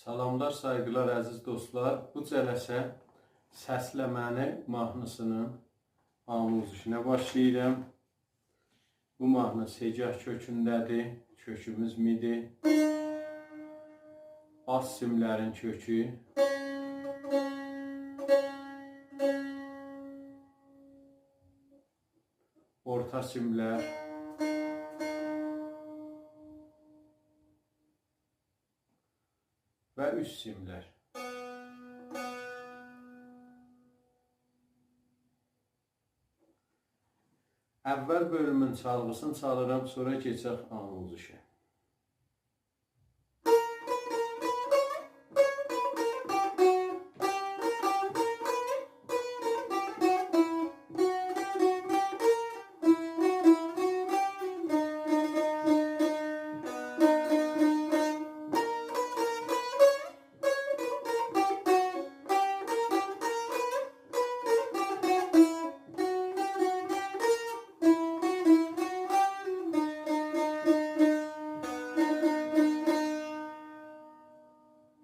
Salamlar, saygılar əziz dostlar. Bu cələsə səsləməni mahnısının amuzişinə başlayıram. Bu mahnı secah kökündədir. Kökümüz midi. Az simlərin kökü. Orta simlər. Və üst simlər. Əvvəl bölümün çalğısını çalıram, sonra keçək amuzişə.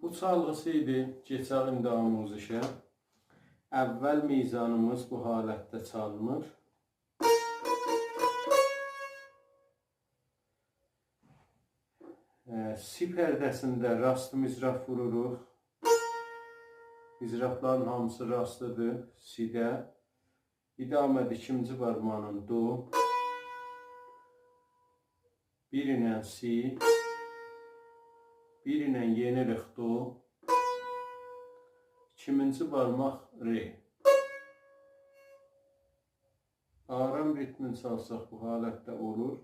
Bu çalğısı idi, keçək indi amuzişə. Əvvəl mizanımız bu halətdə çalınır. Si pərdəsində rast mizraf vururuq. Mizrafların hamısı rastlıdır sidə. İdamədə ikinci barmağının do. Bir ilə si. Bir ilə yenirik do. İkinci barmaq re. Aram ritmini çalsaq bu halətdə olur.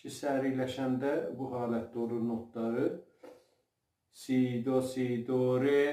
Ki səriləşəndə bu halətdə olur notları. Si, do, re.